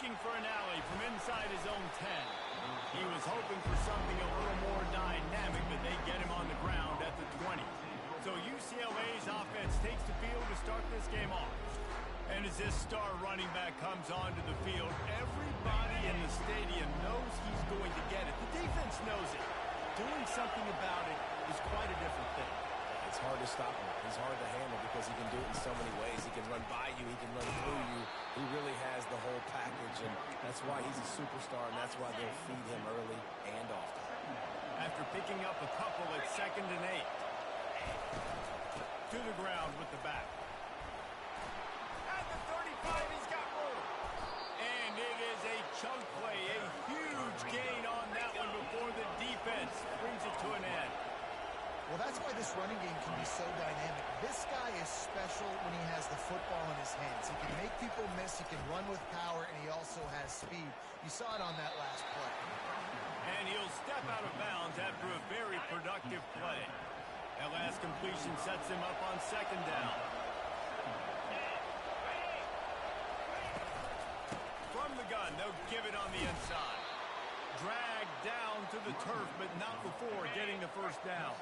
looking for an alley from inside his own 10. He was hoping for something a little more dynamic, but they get him on the ground at the 20. So UCLA's offense takes the field to start this game off. And as this star running back comes onto the field, everybody in the stadium knows he's going to get it. The defense knows it. Doing something about it is quite a different thing. It's hard to stop him. He's hard to handle because he can do it in so many ways. He can run by you. He can run through you. He really has the whole package, and that's why he's a superstar, and that's why they'll feed him early and often. After picking up a couple at 2nd and 8. To the ground with the back. At the 35, he's got room. And it is a chunk play, a huge gain on that one before the defense brings it to an end. Well, that's why this running game can be so dynamic. This guy is special when he has the football in his hands. He can make people miss, he can run with power, and he also has speed. You saw it on that last play. And he'll step out of bounds after a very productive play. That last completion sets him up on 2nd down. From the gun, they'll give it on the inside. Dragged down to the turf, but not before getting the first down.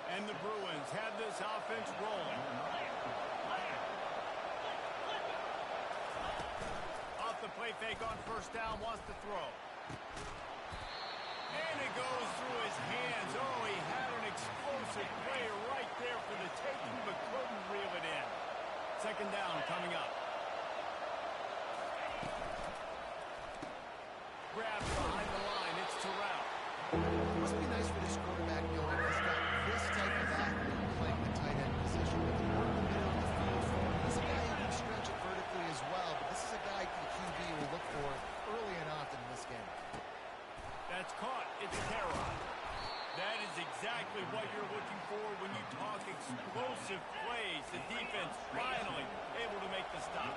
And the Bruins have this offense rolling. Off the play fake on 1st down, wants to throw. And it goes through his hands. Oh, he had an explosive play right there for the taking, but couldn't reel it in. 2nd down coming up. Grabs behind the line. It's Terrell. It must be nice for this quarterback knowing he's got this type of athlete playing the tight end position with the work in the middle of the field for him. He's a guy who can stretch it vertically as well, but this is a guy the QB will look for early and often in this game. That's caught. It's Terrell. That is exactly what you're looking for when you talk explosive plays. The defense finally able to make the stop.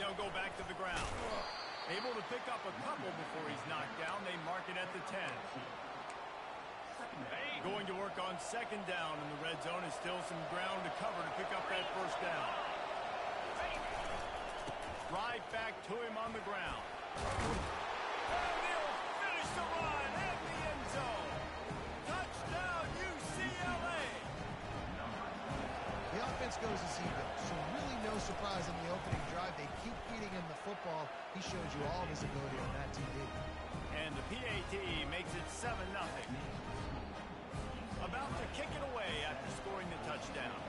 They'll go back to the ground. Able to pick up a couple before he's knocked down. They mark it at the 10. Going to work on 2nd down in the red zone. Is still some ground to cover to pick up that 1st down. Right back to him on the ground. And he'll finish the run in the end zone. Touchdown, UCLA. The offense goes as he goes, so really no surprise in the opening drive. They keep feeding him the football. He showed you all of his ability on that TD. And the PAT makes it 7-0. About to kick it away after scoring the touchdown.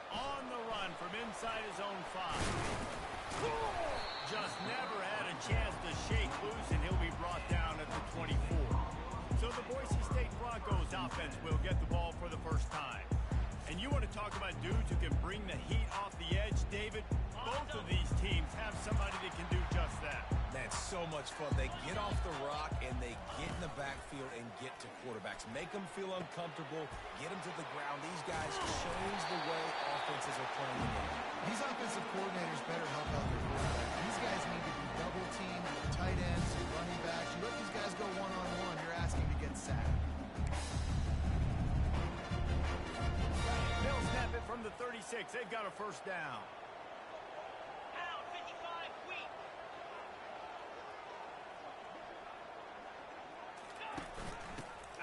On the run from inside his own 5. Just never had a chance to shake loose, and he'll be brought down at the 24. So the Boise State Broncos offense will get the ball for the first time. And you want to talk about dudes who can bring the heat off the edge, David? Both of these teams have somebody that can do just that. That's so much fun. They get off the rock, and they get in the backfield and get to quarterbacks. Make them feel uncomfortable. Get them to the ground. These guys change the way offenses are playing the game. These offensive coordinators better help out their quarterback. These guys need to be double-teamed with tight ends and running backs. You let these guys go one-on-one, you're asking to get sacked. They'll snap it from the 36. They've got a 1st down.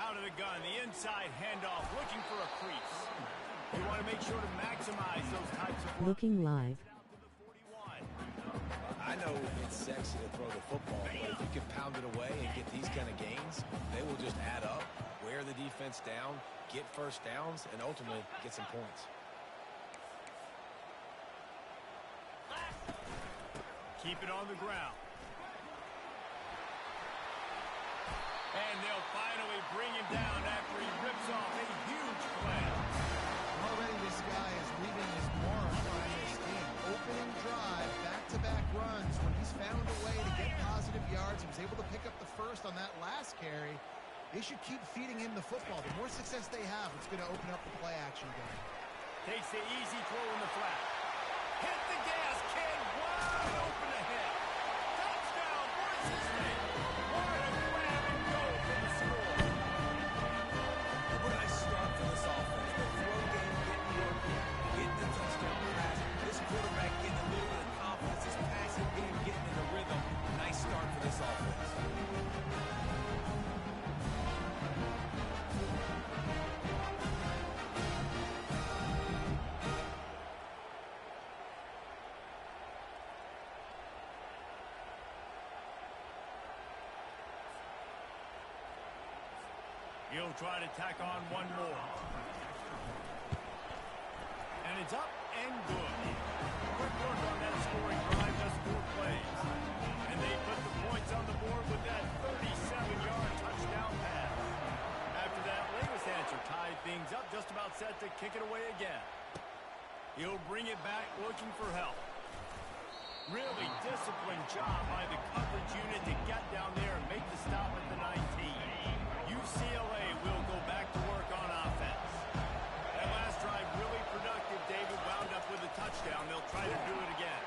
Out of the gun, the inside handoff, looking for a crease. You want to make sure to maximize those types of... Looking live. I know it's sexy to throw the football, but if you can pound it away and get these kind of gains, they will just add up, wear the defense down, get 1st downs, and ultimately get some points. Keep it on the ground. And they'll finally bring him down after he rips off a huge play. Already this guy is leaving his mark on this team. Opening drive, back-to-back runs. When he's found a way to get positive yards, he was able to pick up the 1st on that last carry. They should keep feeding him the football. The more success they have, it's going to open up the play-action game. Takes the easy throw in the flat. Hit the gas, kid. Wide open ahead. Touchdown, Boise State. What a grab He'll try to tack on one more. And it's up and good. Quick work on that scoring drive, just 4 plays. And they put the points on the board with that 37-yard touchdown pass. After that latest answer tied things up, just about set to kick it away again. He'll bring it back looking for help. Really disciplined job by the coverage unit to get down there and make the stop at the 19. UCLA will go back to work on offense. That last drive really productive. David wound up with a touchdown. They'll try to do it again.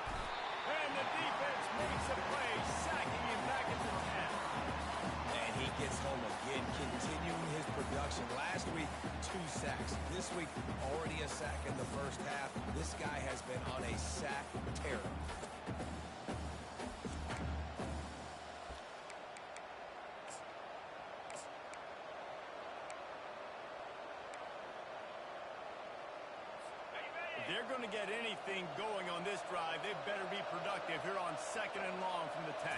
And the defense makes a play, sacking him back at the 10. And he gets home again, continuing his production. Last week, 2 sacks. This week, already a sack in the first half. This guy has been on a sack tear. If they're going to get anything going on this drive, they better be productive here on 2nd and long from the 10.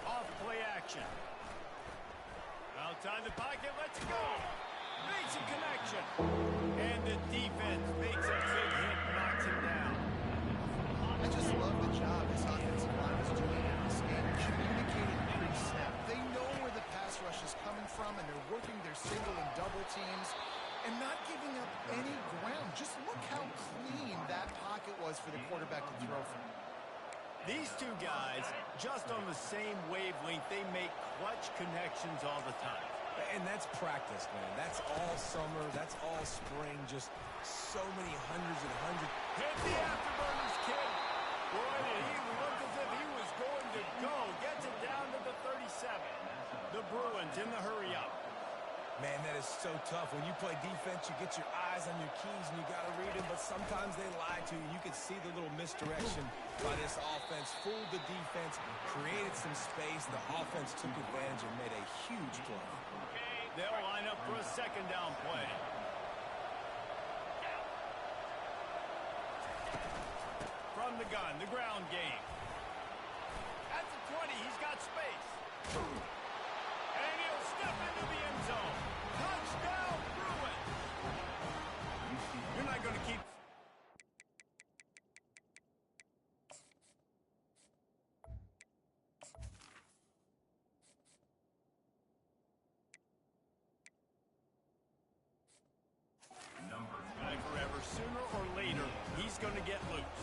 Off play action. Outside the pocket, lets it go. Makes a connection. And the defense makes a big hit, knocks him down. I just love the job this offensive line is doing in this game, communicating pre-snap. They know where the pass rush is coming from, and they're working their single and double teams and not giving up any ground. Just look how clean that pocket was for the quarterback to throw from. These two guys, just on the same wavelength, they make clutch connections all the time. And that's practice, man. That's all summer. That's all spring. Just so many hundreds and hundreds. Hit the afterburners, kid. Boy, did he look as if he was going to go. Gets it down to the 37. The Bruins in the hurry-up. Man, that is so tough. When you play defense, you get your eyes on your keys and you got to read them, but sometimes they lie to you. You can see the little misdirection by this offense. Fooled the defense, created some space. The offense took advantage and made a huge play. They'll line up for a 2nd down play. From the gun, the ground game. At the 20, he's got space. And he'll step into the end zone. Touchdown, Bruins. You're not going to keep... Back forever. Sooner or later, he's going to get loose.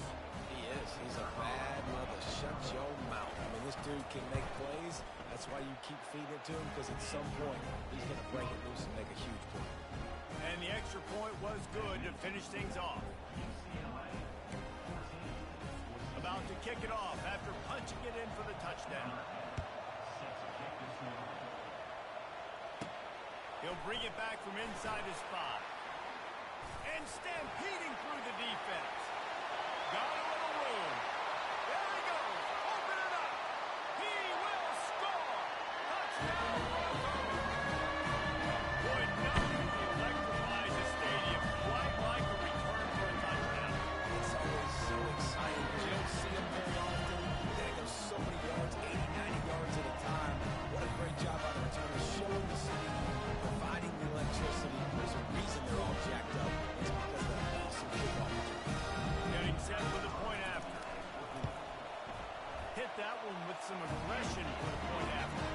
He is. He's a bad mother. Shut your mouth. I mean, this dude can make plays. That's why you keep feeding it to him, because at some point, he's going to break it loose and make a huge play. And the extra point was good to finish things off. About to kick it off after punching it in for the touchdown. He'll bring it back from inside his 5. And stampeding through the defense. Got a little room. There he goes. Open it up. He will score. Touchdown, Broncos. Boy, nothing electrifies a stadium quite like a return for a touchdown. It's always so exciting because you don't see them very often. They go so many yards, 80, 90 yards at a time. What a great job by the returner, showing the city, providing the electricity. There's a reason they're all jacked up. It's because of that awesome kickoff. Getting set for the point after. Hit that one with some aggression for the point after.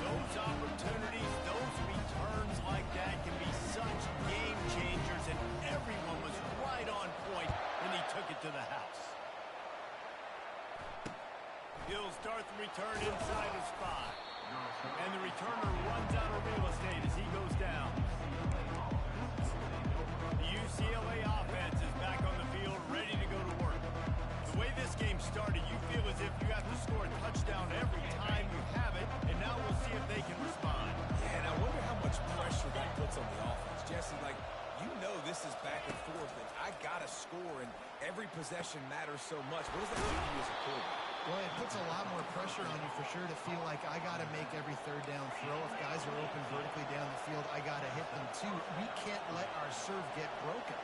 Those opportunities, those returns like that can be such game changers, and everyone was right on point when he took it to the house. He'll start the return inside his 5. And the returner runs out of real estate as he goes down. The UCLA offense is back on the field, ready to go to work. The way this game started, you feel as if you have to score a touchdown every time you have it, and now we'll see if they can respond. Yeah, and I wonder how much pressure that puts on the offense. Jesse, like, you know this is back and forth, and I got to score, and every possession matters so much. What does that do to you as a quarterback? Well, it puts a lot more pressure on you for sure to feel like I got to make every 3rd down throw. If guys are open vertically down the field, I got to hit them too. We can't let our serve get broken.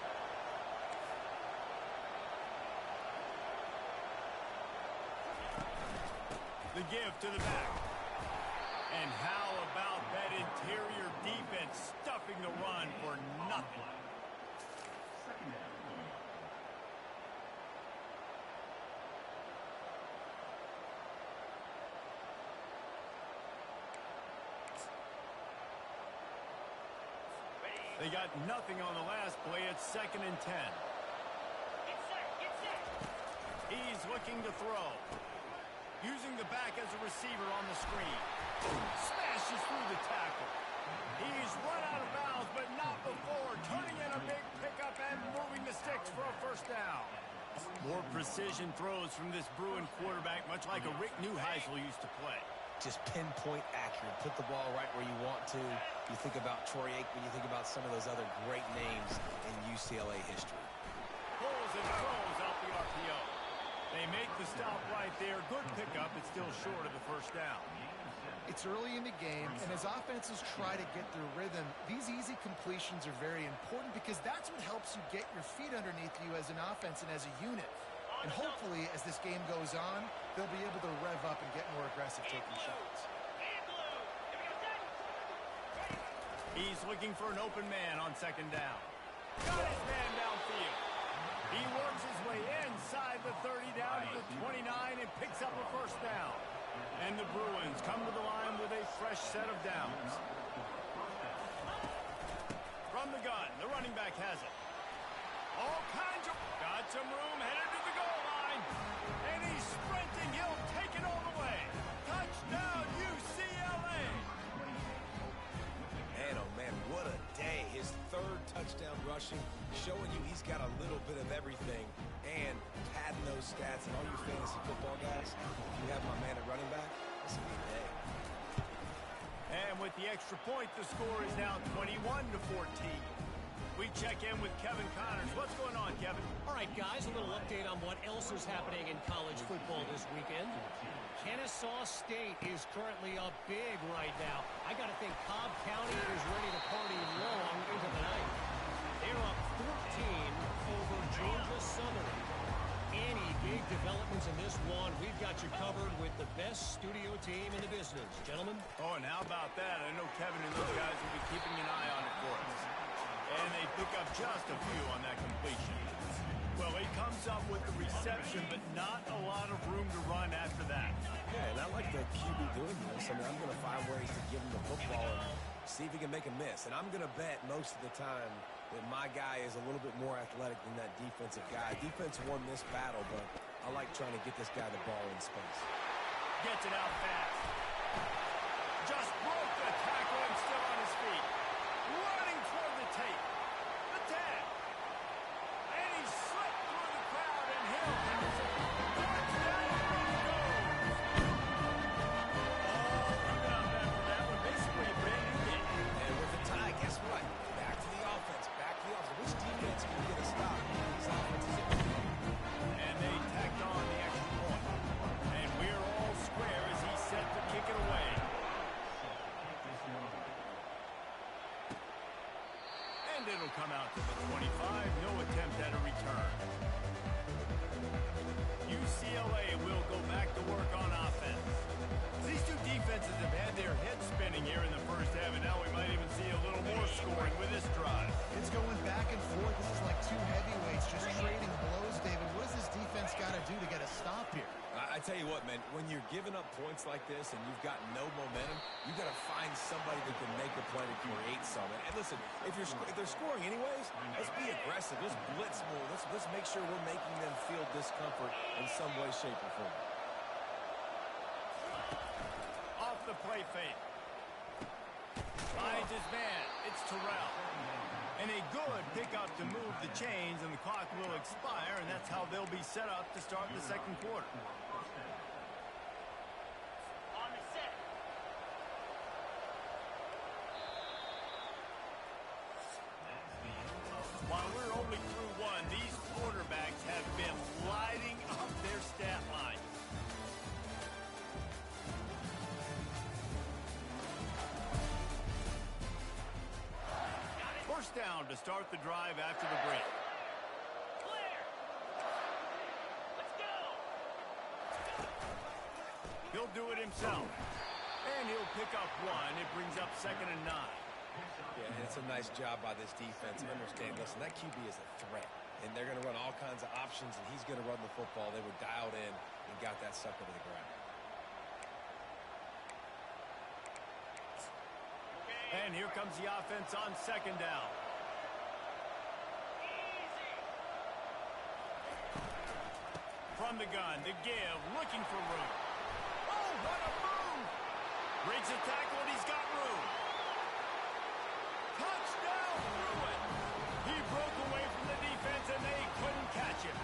The give to the back. And how about that interior defense stuffing the run for nothing. They got nothing on the last play. It's 2nd and 10. Get set. He's looking to throw. Using the back as a receiver on the screen. Smashes through the tackle. He's run out of bounds, but not before. Turning in a big pickup and moving the sticks for a first down. More precision throws from this Bruin quarterback, much like a Rick Neuheisel used to play. Just pinpoint accurate. Put the ball right where you want to. You think about Troy Aikman, you think about some of those other great names in UCLA history. Pulls and throws out the RPO. They make the stop right there. Good pickup. It's still short of the first down. It's early in the game, and as offenses try to get their rhythm, these easy completions are very important because that's what helps you get your feet underneath you as an offense and as a unit. And hopefully, as this game goes on, they'll be able to rev up and get more aggressive taking shots. He's looking for an open man on 2nd down. Got his man downfield. He works his way inside the 30 down to the 29 and picks up a first down. And the Bruins come to the line with a fresh set of downs. From the gun, the running back has it. All kinds of... Got some room, headed to the goal line. And he's sprinting. He'll take it all the way. Touchdown, UCLA. Man, oh man, what a day. His 3rd touchdown rushing, showing you he's got a little bit of everything. And padding those stats. And all you fantasy football guys, if you have my man at running back, this will be a day. And with the extra point, the score is now 21-14. We check in with Kevin Connors. What's going on, Kevin? All right, guys, a little update on what else is happening in college football this weekend. Kennesaw State is currently up big right now. I got to think Cobb County is ready to party long into the night. They're up 14 over Georgia Southern. Any big developments in this one, we've got you covered with the best studio team in the business. Gentlemen? Oh, and how about that? I know Kevin and those guys will be keeping an eye on it for us. And they pick up just a few on that completion. Well, he comes up with the reception, but not a lot of room to run after that. Yeah, and I like the QB doing this. I mean, I'm going to find ways to give him the football and see if he can make a miss. And I'm going to bet most of the time that my guy is a little bit more athletic than that defensive guy. Defense won this battle, but I like trying to get this guy the ball in space. Gets it out fast. Just broke the tackle and still on his feet. Running toward the tape. The tag. And he slipped through the crowd and Hill comes in. Touchdown, Broncos. Oh, even on that for that one. Basically a brand new game. And with the tie, guess what? Back to the offense. Back to the offense. Which defense can get a stop? These offenses are good. And they tacked on the extra point. And we're all square as he's set to kick it away. And it'll come out to the 25. No attempt at a return. UCLA will go back to work on offense. These two defenses have had their heads spinning here in the first half, and now we might even see a little more scoring with this drive. It's going back and forth. This is like two heavyweights just trading blows, David. What does this defense got to do to get a stop here? I tell you what, man, when you're giving up points like this and you've got no momentum, you got to find somebody that can make a play to create something. And listen, if they're scoring anyways, let's be aggressive. Let's blitz more. Let's make sure we're making them feel discomfort in some way, shape, or form. Off the play fake. Finds his man. It's Terrell. And a good pickup to move the chains, and the clock will expire, and that's how they'll be set up to start the second quarter. On the set. While we're only through one, these quarterbacks have been lighting up their stat line. First down to start the drive after the break. Clear. Let's go. He'll do it himself. And he'll pick up one. It brings up 2nd and 9. Yeah, and it's a nice job by this defense. Understand, listen, that QB is a threat. And they're going to run all kinds of options, and he's going to run the football. They were dialed in and got that sucker to the ground. And here comes the offense on 2nd down. From the gun, the give, looking for room. Oh, what a move! Breaks the tackle, and he's got room. Touchdown, Bruin! He broke away from the defense, and they couldn't catch him.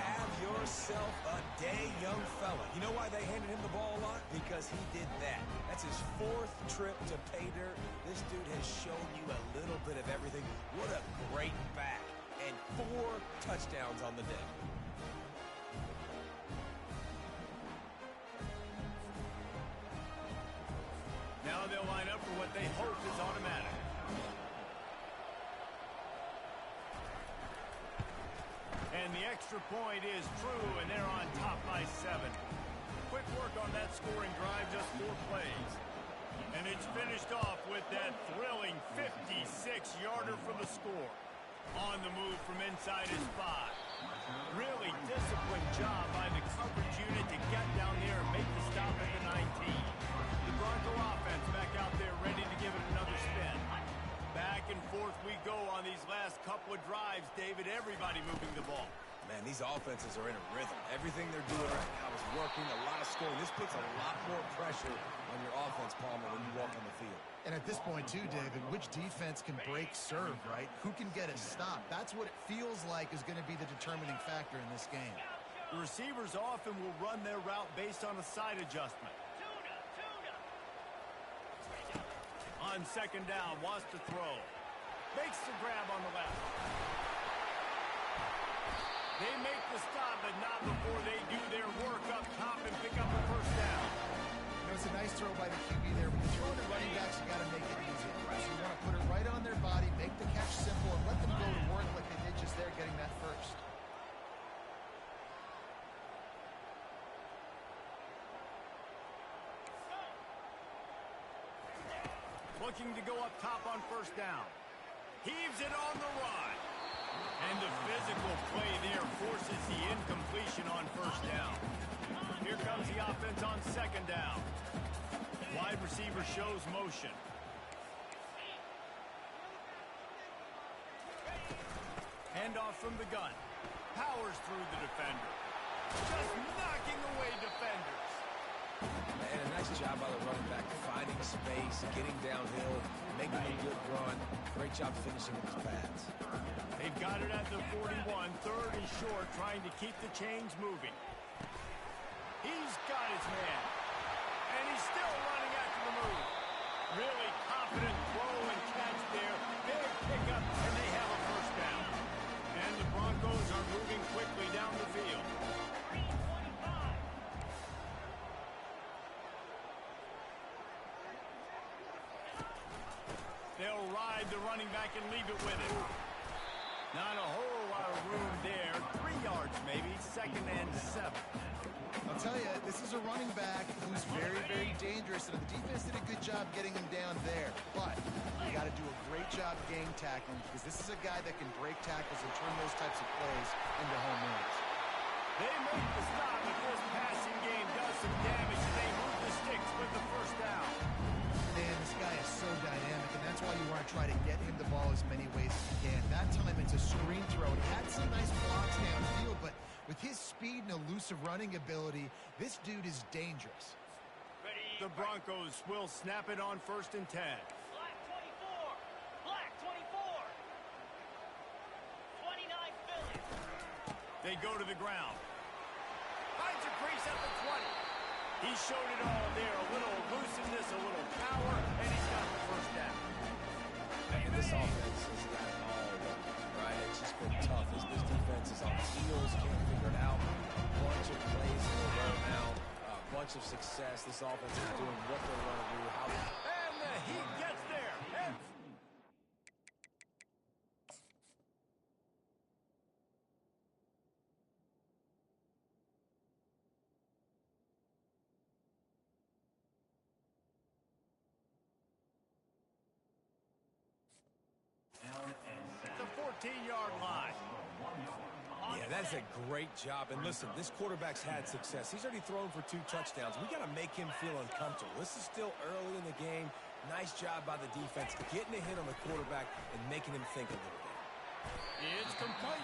Have yourself a day, young fella. You know why they handed him the ball a lot? Because he did that. That's his 4th trip to pay dirt. This dude has shown you a little bit of everything. What a great back. And 4 touchdowns on the day. Now they'll line up for what they hope is automatic. And the extra point is true, and they're on top by 7. Quick work on that scoring drive, just 4 plays. And it's finished off with that thrilling 56-yarder for the score. On the move from inside his 5. Really disciplined job by the coverage unit to get down there and make the stop at the 19. The Bronco offense back out there ready to give it another spin. Back and forth we go on these last couple of drives, David. Everybody moving the ball. Man, these offenses are in a rhythm. Everything they're doing right now is working. A lot of scoring. This puts a lot more pressure on your offense, Palmer, when you walk on the field. And at this point, too, David, which defense can break serve, right? Who can get a stop? That's what it feels like is going to be the determining factor in this game. The receivers often will run their route based on a side adjustment. On 2nd down, wants to throw. Makes the grab on the left. They make the stop, but not before they do their work up top and pick up the 1st down. You know, it's a nice throw by the QB there, but the throwing to running backs, you got to make it easy. So you want to put it right on their body, make the catch simple, and let them go to work like they did just there getting that 1st. Looking to go up top on 1st down. Heaves it on the run. And the physical play there forces the incompletion on 1st down. Here comes the offense on 2nd down. Wide receiver shows motion. Handoff from the gun. Powers through the defender. Just knocking away defenders. And a nice job by the running back, finding space, getting downhill, making a good run. Great job finishing with his pads. They've got it at the 41, 3rd and short, trying to keep the chains moving. He's got his man. And he's still running after the move. Really confident throw and catch there. Big pickup, and they have a 1st down. And the Broncos are moving quickly down the field. They'll ride the running back and leave it with him. Not a whole lot of room there. 3 yards maybe, 2nd and 7. I'll tell you, this is a running back who's very, very dangerous, and the defense did a good job getting him down there. But you got to do a great job game tackling, because this is a guy that can break tackles and turn those types of plays into home runs. They make the stop, but this passing game does some damage, and they move the sticks with the 1st down. Man, this guy is so dynamic, and that's why you want to try to get him the ball as many ways as you can. That time it's a screen throw. He had some nice blocks downfield, but with his speed and elusive running ability, this dude is dangerous. The Broncos will snap it on 1st and 10. Black 24. Black 24. 29 Phillies. They go to the ground. Finds a crease at the 20. He showed it all there. A little elusiveness, a little power, and he's got the 1st down. And this offense has got it all working, right? It's just been tough. This defense is on its heels, can't figure it out. A bunch of plays in a row now, a bunch of success. This offense is doing what they want to do. And the heat gets there. And 20-yard line. Yeah, that's a great job. And listen, this quarterback's had success. He's already thrown for 2 touchdowns. We got to make him feel uncomfortable. This is still early in the game. Nice job by the defense getting a hit on the quarterback and making him think a little bit. It's complete.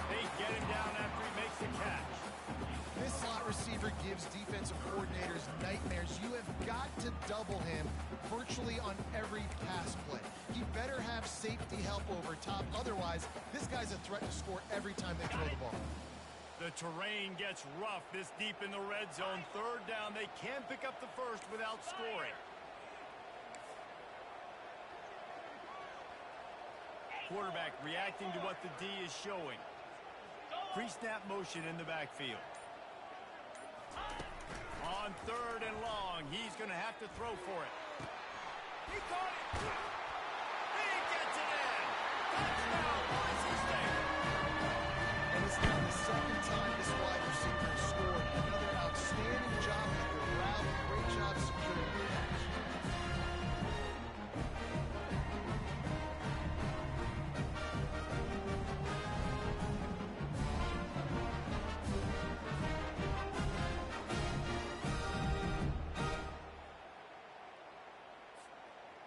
They get him down after he makes the catch. This slot receiver gives defensive coordinators nightmares. You have got to double him virtually on every pass play. He better have safety help over top. Otherwise, this guy's a threat to score every time they throw the ball. The terrain gets rough this deep in the red zone. 3rd down. They can't pick up the first without scoring. Quarterback reacting to what the D is showing. Pre-snap motion in the backfield. On 3rd and long, he's going to have to throw for it. He caught it. He gets it in. Touchdown, Boise State. And it's now the 2nd time this wide receiver has scored. Another outstanding job with the route. Great job securing the catch.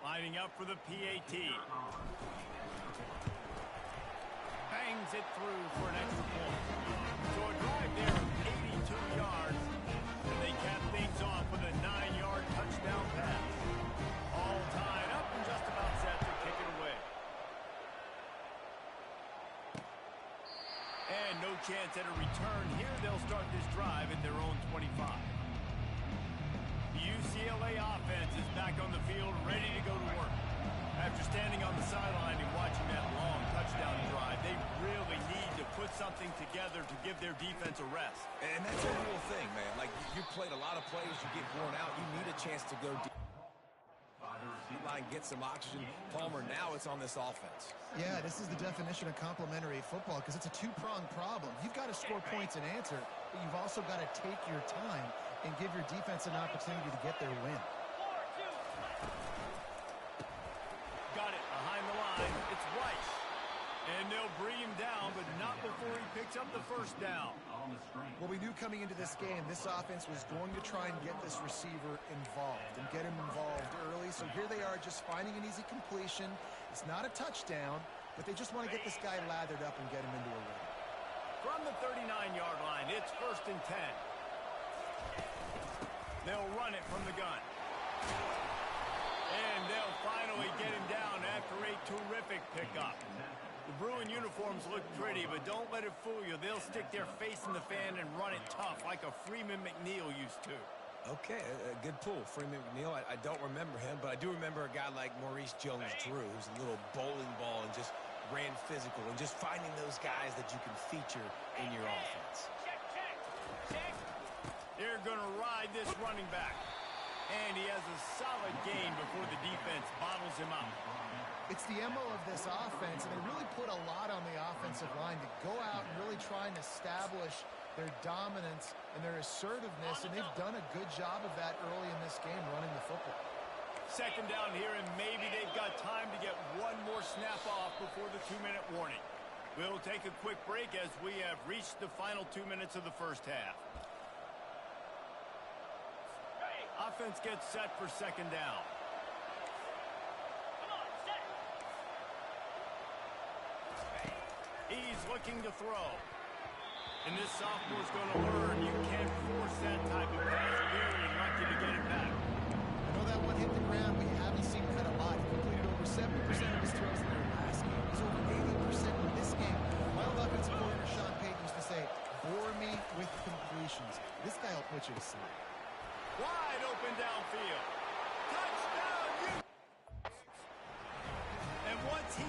Lining up for the PAT. Bangs it through for an extra point. So a drive there of 82 yards. And they cap things off with a 9-yard touchdown pass. All tied up and just about set to kick it away. And no chance at a return here. They'll start this drive at their own 25. The UCLA offense is back on the field, ready to go to work. After standing on the sideline and watching that long touchdown drive, they really need to put something together to give their defense a rest. And that's a real thing, man. Like, you played a lot of plays, you get worn out, you need a chance to go deep. Line, get some oxygen. Palmer, now it's on this offense. Yeah, this is the definition of complementary football because it's a 2-pronged problem. You've got to score points and answer, but you've also got to take your time and give your defense an opportunity to get their win. Got it behind the line. It's Rice. And they'll bring him down, but not before he picks up the 1st down. Well, we knew coming into this game, this offense was going to try and get this receiver involved and get him involved early. So here they are just finding an easy completion. It's not a touchdown, but they just want to get this guy lathered up and get him into a run. From the 39-yard line, it's 1st and 10. They'll run it from the gun. And they'll finally get him down after a terrific pickup. The Bruin uniforms look pretty, but don't let it fool you. They'll stick their face in the fan and run it tough like a Freeman McNeil used to. Okay, a good pull. Freeman McNeil, I don't remember him, but I do remember a guy like Maurice Jones-Drew, who's a little bowling ball and just ran physical, and just finding those guys that you can feature in your offense. They're going to ride this running back. And he has a solid gain before the defense bottles him up. It's the MO of this offense, and they really put a lot on the offensive line to go out and really try and establish their dominance and their assertiveness, and they've done a good job of that early in this game running the football. 2nd down here, and maybe they've got time to get one more snap off before the 2-minute warning. We'll take a quick break as we have reached the final 2 minutes of the 1st half. Offense gets set for 2nd down. Come on, set. He's looking to throw. And this sophomore's going to learn you can't force that type of pass. Very lucky to get it back. I know that one hit the ground, but you haven't seen him hit a lot. He completed over 70% of his throws in their last game. He's over 80% in this game. Wild offensive coordinator Sean Payton used to say, bore me with completions. This guy will put you to sleep. Wide open downfield. Touchdown! And once he...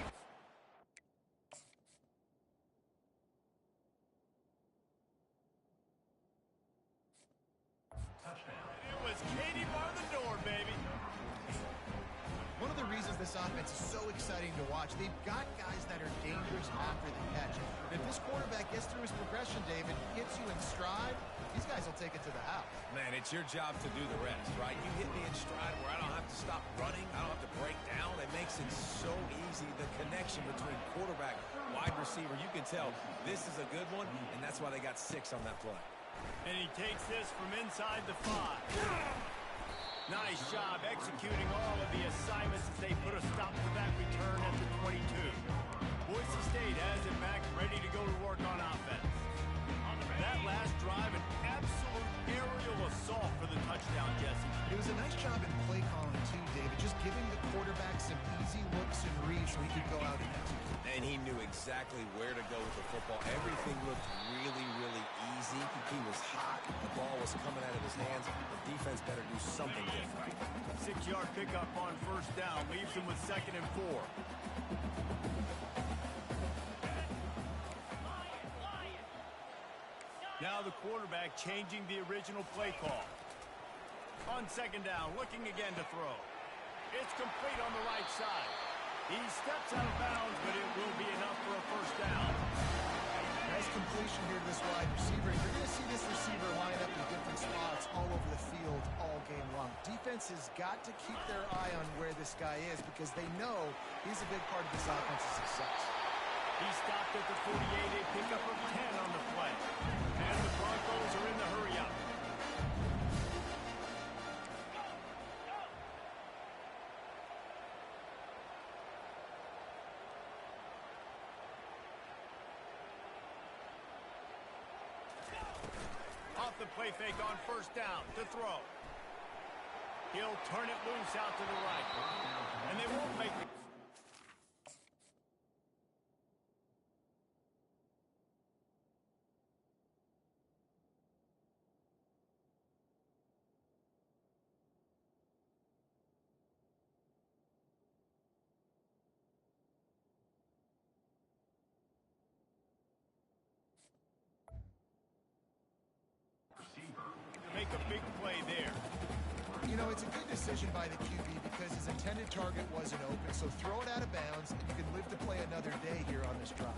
It was Katie bar the door, baby. One of the reasons this offense is so exciting to watch, they've got guys that are dangerous after the catch. And if this quarterback gets through his progression, David, hits you in stride, these guys will take it to the house. Man, it's your job to do the rest, right? You hit me in stride where I don't have to stop running. I don't have to break down. It makes it so easy. The connection between quarterback, wide receiver. You can tell this is a good one, and that's why they got 6 on that play. And he takes this from inside the 5. Nice job executing all of the assignments as they put a stop to that return at the 22. Boise State has it back, ready to go to work on offense. That last drive, an absolute aerial assault for the touchdown, Jesse. It was a nice job in play calling, too, David, just giving the quarterback some easy looks and reads so he could go out and execute. And he knew exactly where to go with the football. Everything looked really, really easy. He was hot. The ball was coming out of his hands. The defense better do something different. 6-yard pickup on first down leaves him with 2nd and 4. Now the quarterback changing the original play call. On 2nd down, looking again to throw. It's complete on the right side. He steps out of bounds, but it will be enough for a first down. Nice completion here to this wide receiver. You're going to see this receiver line up in different spots all over the field all game long. Defense has got to keep their eye on where this guy is because they know he's a big part of this offense's success. He stopped at the 48, a pickup of 10 on the play. And the Broncos are in the hurry-up. Off the play fake on first down to throw. He'll turn it loose out to the right. And they won't make it. Make a big play there. You know, it's a good decision by the QB because his intended target wasn't open, so throw it out of bounds, and you can live to play another day here on this drive.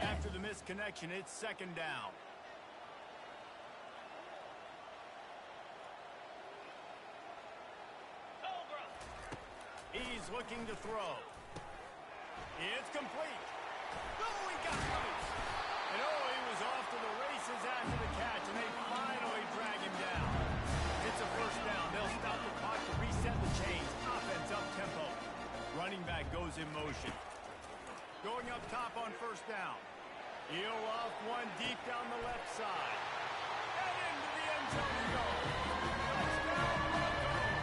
After the missed connection, it's 2nd down. He's looking to throw. It's complete. Oh, he got loose. And he was off to the races after the catch, and they finally drag him down. It's a first down. They'll stop the clock to reset the chains. Offense up tempo. Running back goes in motion. Going up top on first down. He'll off one deep down the left side. And into the end zone we go. Touchdown, Broncos.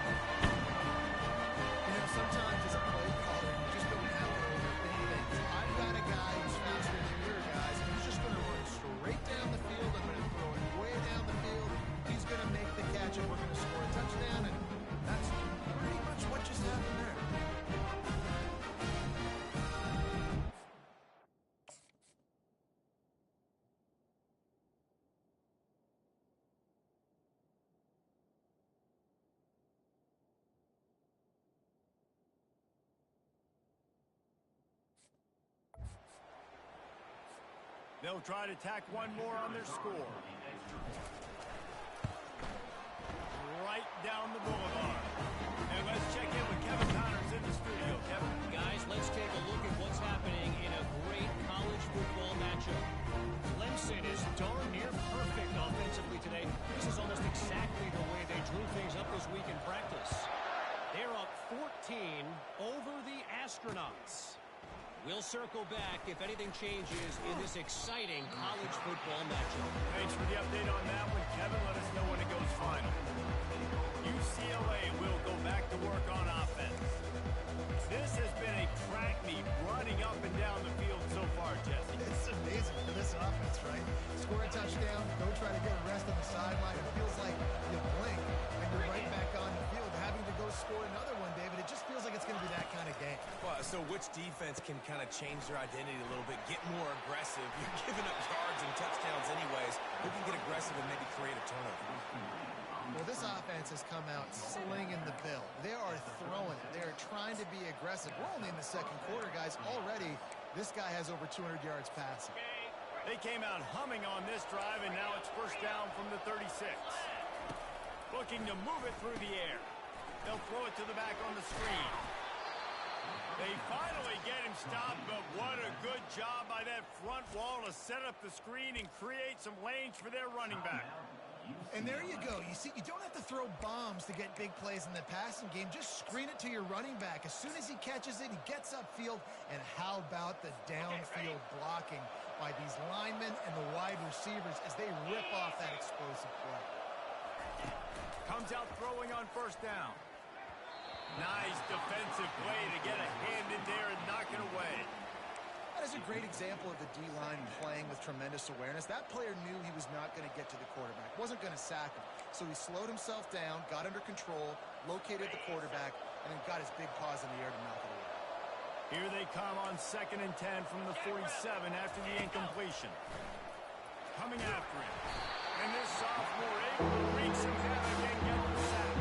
You know, sometimes as a play caller, you just don't have to overthink things. I've got a guy who's faster than your guys, and he's just going to run straight down the field. I'm going to throw it way down the field. He's going to make the catch, and we're going to score a touchdown, and that's pretty much what just happened there. They'll try to tack one more on their score. Right down the boulevard. And let's check in with Kevin Connors in the studio. Kevin. Guys, let's take a look at what's happening in a great college football matchup. Clemson is darn near perfect offensively today. This is almost exactly the way they drew things up this week in practice. They're up 14 over the Astronauts. We'll circle back if anything changes in this exciting college football matchup. Thanks for the update on that one, Kevin. Let us know when it goes final. UCLA will go back to work on offense. This has been a track meet running up and down the field so far, Jesse. It's amazing for this offense, right? Score a touchdown, go try to get a rest on the sideline. It feels like you blink and you're right back on the field, having to go score another one, David. It just feels like it's going to be that kind of game. Well, so which defense can kind of change their identity a little bit, get more aggressive? You're giving up yards and touchdowns anyways. Who can get aggressive and maybe create a turnover? Well, this offense has come out slinging the bill. They are throwing it. They are trying to be aggressive. We're only in the second quarter, guys. Already, this guy has over 200 yards passing. They came out humming on this drive, and now it's first down from the 36. Looking to move it through the air. They'll throw it to the back on the screen. They finally get him stopped, but what a good job by that front wall to set up the screen and create some lanes for their running back. And there you go. You see, you don't have to throw bombs to get big plays in the passing game. Just screen it to your running back. As soon as he catches it, he gets upfield. And how about the downfield blocking by these linemen and the wide receivers as they rip off that explosive play. Comes out throwing on first down. Nice defensive play to get a hand in there and knock it away. That is a great example of the D-line playing with tremendous awareness. That player knew he was not going to get to the quarterback, wasn't going to sack him. So he slowed himself down, got under control, located the quarterback, and then got his big paws in the air to knock it away. Here they come on 2nd and 10 from the 47 after the incompletion. Coming after him. And this sophomore able to reach him down and get the sack.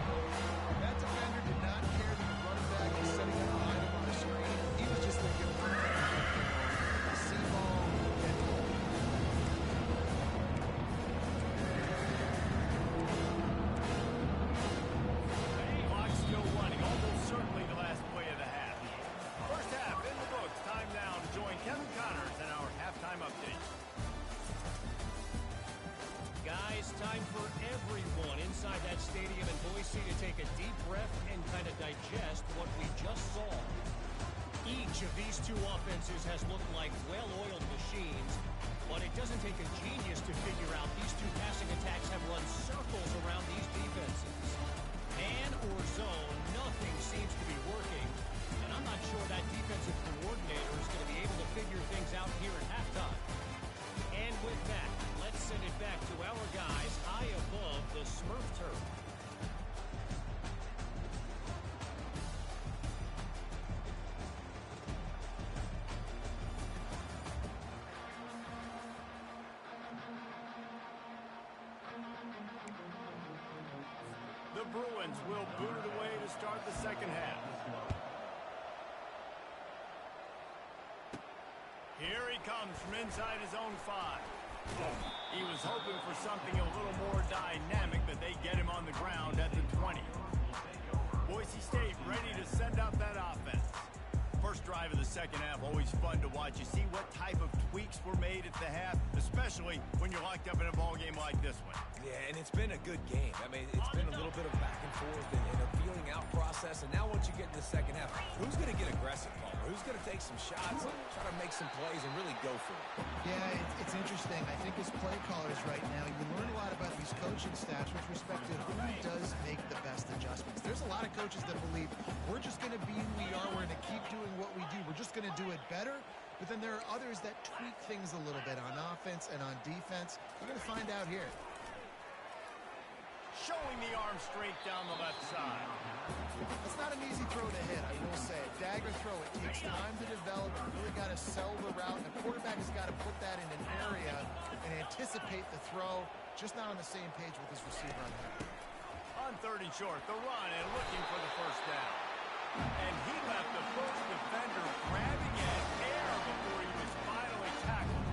That defender did not care that the running back was setting up behind him on the screen. He was just thinking, see ball, get ball. Clock still running, almost certainly the last play of the half. First half in the books. Time now to join Kevin Connors in our halftime update. Guys, time for everyone inside that stadium in Boise to take a deep breath and kind of digest what we just saw. Each of these two offenses has looked like well-oiled machines, but it doesn't take a genius to figure out these two passing attacks have run circles around these defenses. Man or zone, nothing seems to be working, and I'm not sure that defensive coordinator is going to be able to figure things out here at halftime. And with that, let's send it back to our guys high above the Smurf turf. The Bruins will boot it away to start the second half. Here he comes from inside his own 5. He was hoping for something a little more dynamic, but they get him on the ground at the 20. Boise State ready to send out that offense. First drive of the second half, always fun to watch. You see what type of tweaks were made at the half, especially when you're locked up in a ball game like this one. Yeah, and it's been a good game. I mean, it's been a little bit of back and forth and a feeling out process. And now once you get in the second half, who's going to get aggressive, Palmer? Who's going to take some shots, try to make some plays, and really go for it? Yeah, it's interesting. I think as play callers right now, you learn a lot about these coaching staffs with respect to who does make the best adjustments. There's a lot of coaches that believe we're just going to be who we are. We're going to keep doing what we do. We're just going to do it better. But then there are others that tweak things a little bit on offense and on defense. We're going to find out here. Showing the arm straight down the left side. It's not an easy throw to hit, I will say. Dagger throw, it takes time to develop. You really got to sell the route. And the quarterback has got to put that in an area and anticipate the throw. Just not on the same page with his receiver on that. On 3rd and short, the run and looking for the first down. And he left the first defender grabbing at air before he was finally tackled.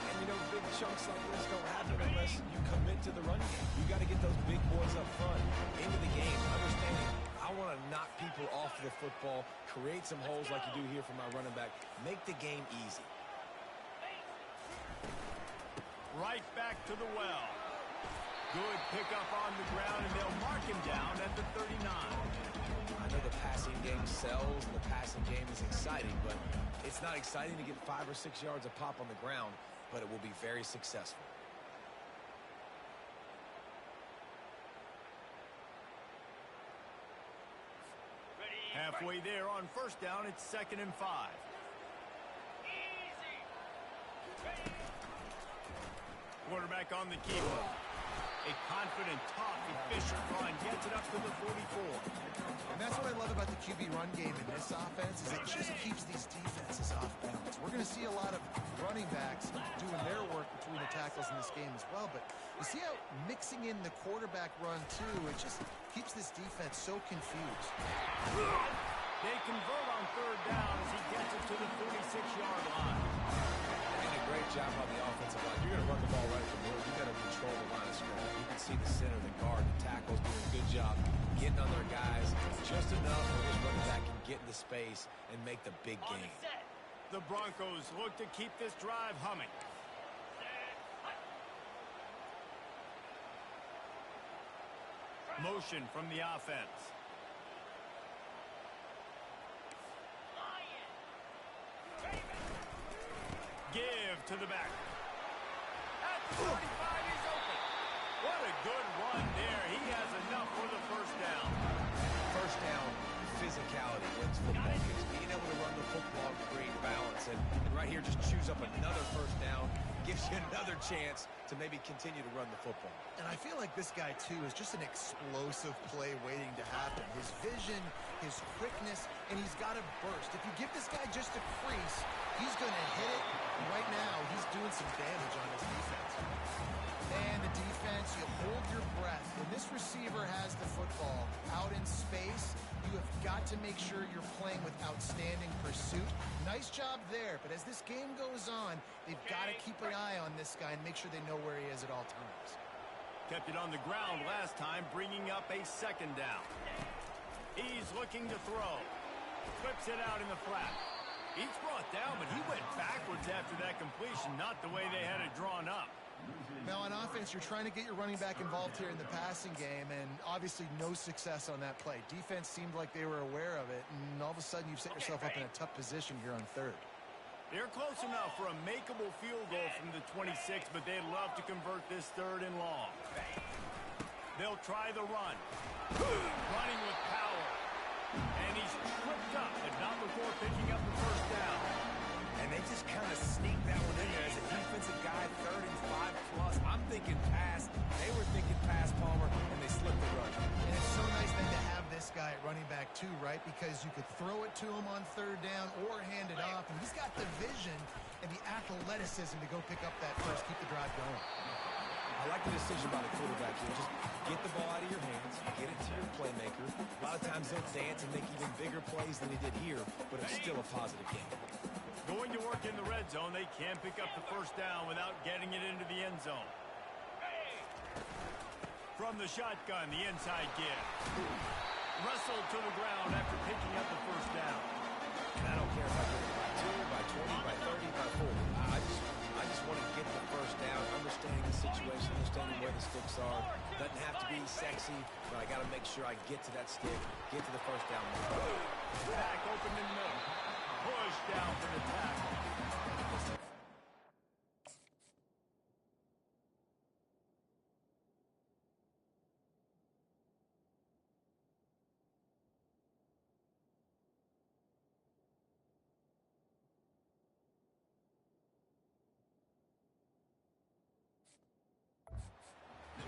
And you know, big chunks like this don't happen unless you commit to the run game. You got to get those big boys up front into the game, understanding I want to knock people off the football, create some holes like you do here for my running back, make the game easy. Right back to the well. Good pickup on the ground, and they'll mark him down at the 39. I know the passing game sells and the passing game is exciting, but it's not exciting to get 5 or 6 yards of pop on the ground, but it will be very successful. Halfway there on first down, it's 2nd and 5. Quarterback on the keeper. A confident, tough, efficient run gets it up to the 44. And that's what I love about the QB run game in this offense is it just keeps these defenses off balance. We're going to see a lot of running backs doing their work between the tackles in this game as well. But you see how mixing in the quarterback run, too, it just keeps this defense so confused. They convert on 3rd down as he gets it to the 46-yard line. And a great job on the offensive line. You're going to run the ball right from there. You got to control the line of scrimmage. You can see the center, the guard, the tackles doing a good job getting on their guys just enough where this running back can get into space and make the big On the game. set. The Broncos look to keep this drive humming. Motion from the offense. Lion. Give to the back. At the 45, he's open. What a good run there. He has enough for the first down. First down, physicality wins football games. Being able to run the football, create balance, and right here just choose up another first down, gives you another chance to maybe continue to run the football. And I feel like this guy, too, is just an explosive play waiting to happen. His vision, his quickness, and he's got a burst. If you give this guy just a crease, he's going to hit it. And right now, he's doing some damage on his defense. And the defense, you hold your breath. When this receiver has the football out in space, you have got to make sure you're playing with outstanding pursuit. Nice job there, but as this game goes on, they've got to keep an eye on this guy and make sure they know where he is at all times. Kept it on the ground last time, bringing up a second down. He's looking to throw. Flips it out in the flat. He's brought down, but he went backwards after that completion, not the way they had it drawn up. Now, on offense, you're trying to get your running back involved here in the passing game, and obviously no success on that play. Defense seemed like they were aware of it, and all of a sudden you've set yourself up in a tough position here on third. They're close enough for a makeable field goal from the 26, but they'd love to convert this third and long. They'll try the run. Running with power. And he's tripped up, but not before picking up the first down. And they just kind of sneaked that one in there as a defensive guy, 3rd and 5+. I'm thinking pass. They were thinking pass, Palmer, and they slipped the run. And it's so nice then to have this guy at running back too, right? Because you could throw it to him on third down or hand it off, and he's got the vision and the athleticism to go pick up that first, keep the drive going. I like the decision by the quarterback here. Just get the ball out of your hands, get it to your playmaker. A lot of times they'll dance and make even bigger plays than he did here, but it's still a positive game. Going to work in the red zone, they can pick up the first down without getting it into the end zone. From the shotgun, the inside give. Wrestled to the ground after picking up the first down. And I don't care if I get it by 2, by 20, by 30, by 40. I just want to get the first down, understanding the situation, understanding where the sticks are. Doesn't have to be sexy, but I got to make sure I get to that stick, get to the first down. Back open in the middle. Push down for the tackle.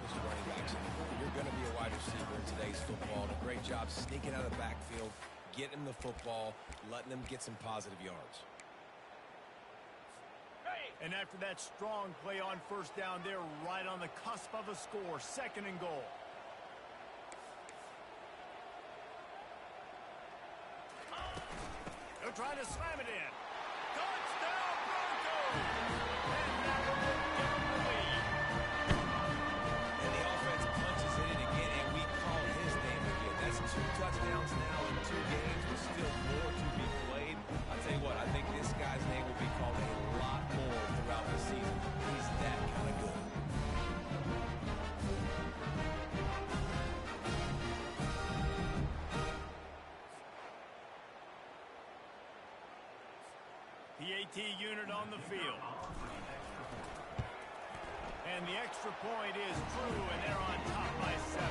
Just running backs anymore. You're going to be a wide receiver in today's football. A great job sneaking out of the backfield, getting the football, letting them get some positive yards. And after that strong play on first down, they're right on the cusp of a score. 2nd and goal. They're trying to slam it in. Touchdown, Broncos! And that will give them the lead. And the offense punches it in again, and we call his name again. That's 2 touchdowns now in 2 games, but still more to be played. I'll tell you what, I think this guy's name will be called a lot more throughout the season. He's that kind of good. The AT unit on the field. And the extra point is true, and they're on top by 7.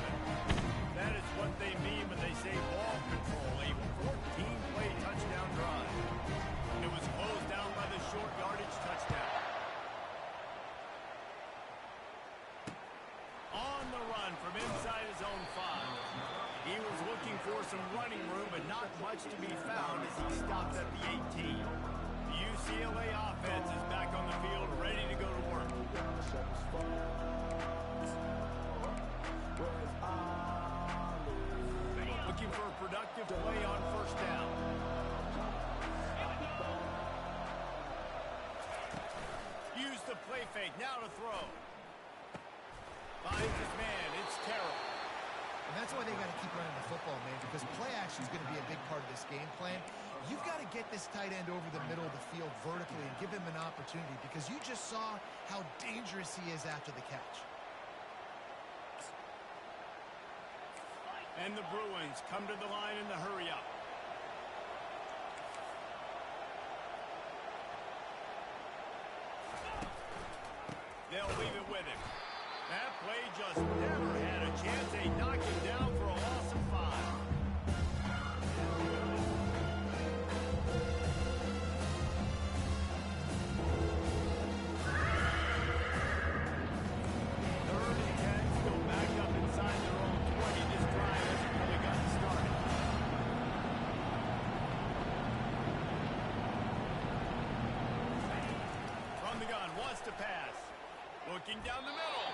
That is what they mean when they say ball control, a 14-play touchdown drive. It was closed down by the short yardage touchdown. On the run from inside his own 5. He was looking for some running room, but not much to be found as he stopped at the 18. The UCLA offense is back on the field, ready to go to work. Looking for a productive play on first down. Use the play fake, now to throw. Finds his man, it's Terrell. And that's why they got to keep running the football, man, because play action is going to be a big part of this game plan. You've got to get this tight end over the middle of the field vertically and give him an opportunity, because you just saw how dangerous he is after the catch. And the Bruins come to the line in the hurry-up. They'll leave it with him. That play just never had a chance. They knock him down for a loss of 5. Third and 10, go back up inside their own 20. This drive hasn't really gotten started. From the gun, wants to pass. Looking down the middle.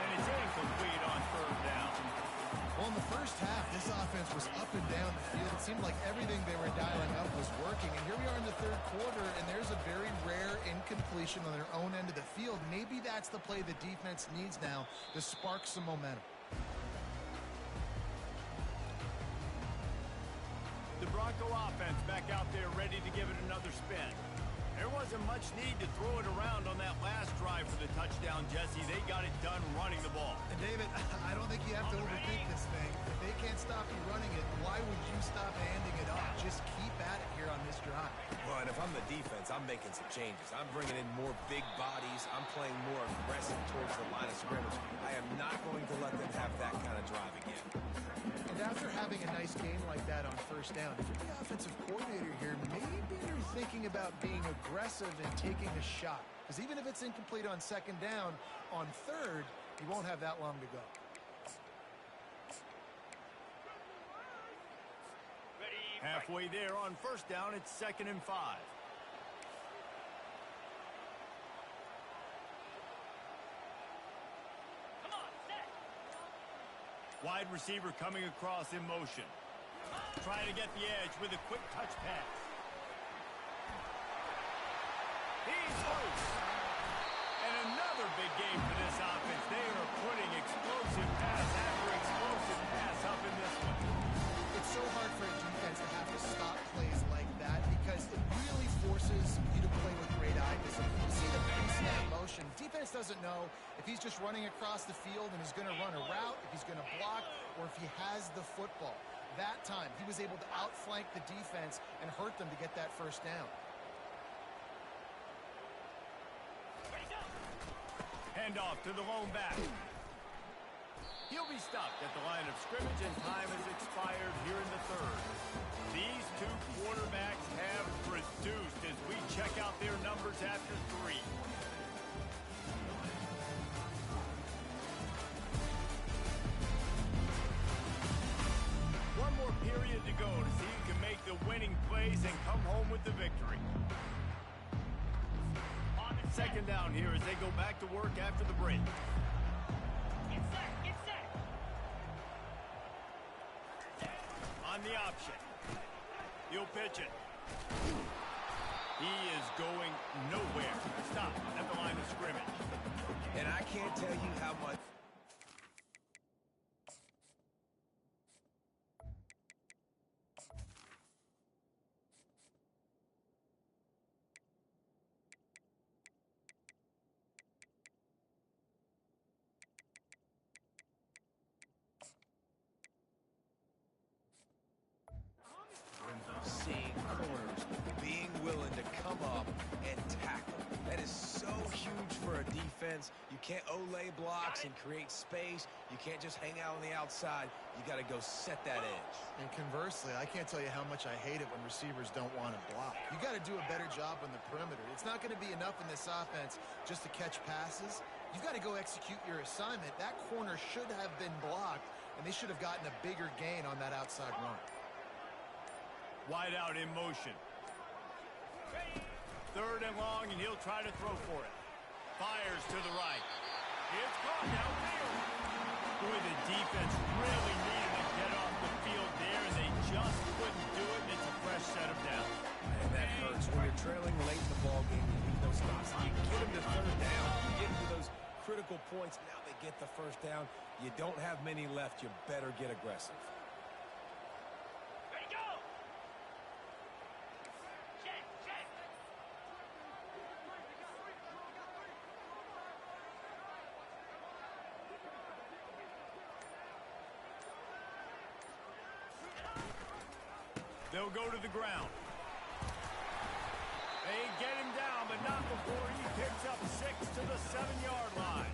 And it's incomplete on third down. Well, in the first half, this offense was up and down the field. It seemed like everything they were dialing up was working. And here we are in the third quarter, and there's a very rare incompletion on their own end of the field. Maybe that's the play the defense needs now to spark some momentum. The Bronco offense back out there ready to give it another spin. There wasn't much need to throw it around on that last drive for the touchdown, Jesse. They got it done running the ball. And David, I don't think you have to overthink this thing. If they can't stop you running it, why would you stop handing it off? Just keep at it here on this drive. Well, and if I'm the defense, I'm making some changes. I'm bringing in more big bodies. I'm playing more aggressive towards the line of scrimmage. I am not going to let them have that kind of drive again. And after having a nice game like that on first down, if you're the offensive coordinator here, maybe you're thinking about being aggressive and taking a shot. Because even if it's incomplete on second down, on third, you won't have that long to go. Halfway there on first down, it's 2nd and 5. Come on, set. Wide receiver coming across in motion. Trying to get the edge with a quick touch pass. He's loose. And another big game for this offense. They are putting explosive pass after explosive pass up in this one. It's so hard for a defense to have to stop plays like that because it really forces you to play with great eye discipline. You see the pre-snap motion. Defense doesn't know if he's just running across the field and is going to run a route, if he's going to block, or if he has the football. That time, he was able to outflank the defense and hurt them to get that first down. Handoff to the lone back. He'll be stopped at the line of scrimmage, and time has expired here in the third. These two quarterbacks have produced as we check out their numbers after 3. One more period to go to see who can make the winning plays and come home with the victory. Second down here as they go back to work after the break. Get set, get set. On the option. He'll pitch it. He is going nowhere. Stop at the line of scrimmage. And I can't tell you how much... Seeing corners, being willing to come up and tackle. That is so huge for a defense. You can't olay blocks and create space. You can't just hang out on the outside. You got to go set that edge. And conversely, I can't tell you how much I hate it when receivers don't want to block. You got to do a better job on the perimeter. It's not going to be enough in this offense just to catch passes. You've got to go execute your assignment. That corner should have been blocked, and they should have gotten a bigger gain on that outside run. Wide out in motion. Third and long, and he'll try to throw for it. Fires to the right. It's caught downfield. Boy, the defense really needed to get off the field there, and they just couldn't do it, and it's a fresh set of down. And that hurts. When you're trailing late in the ball game, you need those stops. You get them to third down. You get them to those critical points. Now they get the first down. You don't have many left. You better get aggressive. Ready, go! Check, check! They'll go to the ground. They get him down, but not before he picks up 6 to the 7-yard line.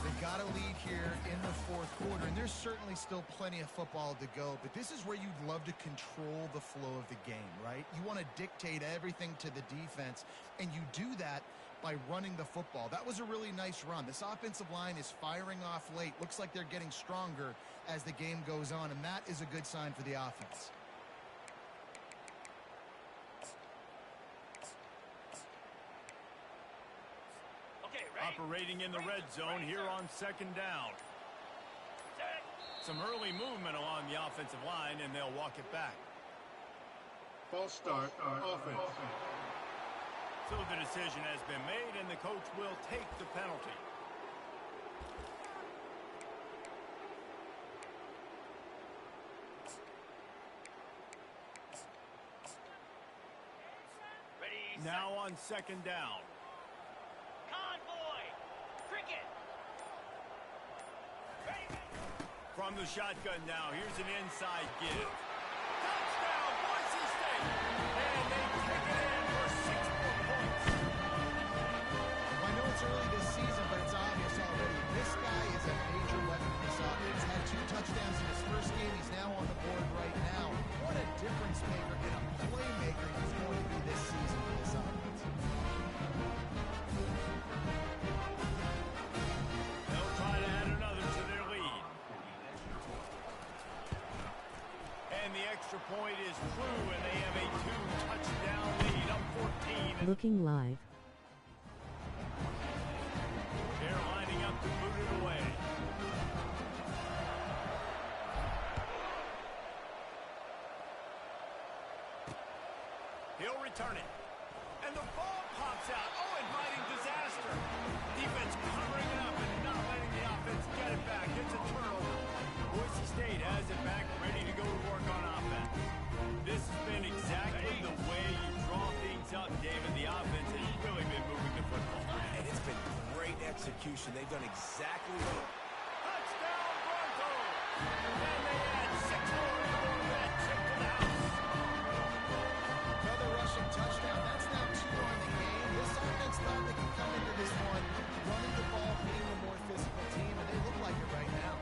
They've got a lead here in the fourth quarter, and there's certainly still plenty of football to go, but this is where you'd love to control the flow of the game, right? You want to dictate everything to the defense, and you do that by running the football. That was a really nice run. This offensive line is firing off late. Looks like they're getting stronger as the game goes on, and that is a good sign for the offense. Operating in the red zone here on second down. Some early movement along the offensive line, and they'll walk it back. False start, offense. So the decision has been made, and the coach will take the penalty. Ready, Now on second down. Convoy! Cricket! Ready, From the shotgun now, here's an inside give. Touchdown, Boise State! And they kick it in for 6 more points. I know it's early this season, but it's obvious already. This guy is a major weapon in this offense. Had 2 touchdowns in his first game. He's now on the board right now. What a difference maker and a playmaker he's going to be this season for this offense. They'll try to add another to their lead. And the extra point is true, and they have a 2-touchdown lead, up 14. Looking live. They're lining up to boot it away. He'll return it. And the ball pops out. Oh, inviting disaster. Defense covering it up and not letting the offense get it back. It's a turnover. Boise State has it back, ready to go to work on offense. This has been exactly the way you draw things up, David. The offense has really been moving the football. And it's been great execution. They've done exactly what... Touchdown, Broncos! And they add 6 more to that trip to the house. Another rushing touchdown. That's now 2 on the game. This offense thought they could come into this one running the ball, being the more physical team, and they look like it right now.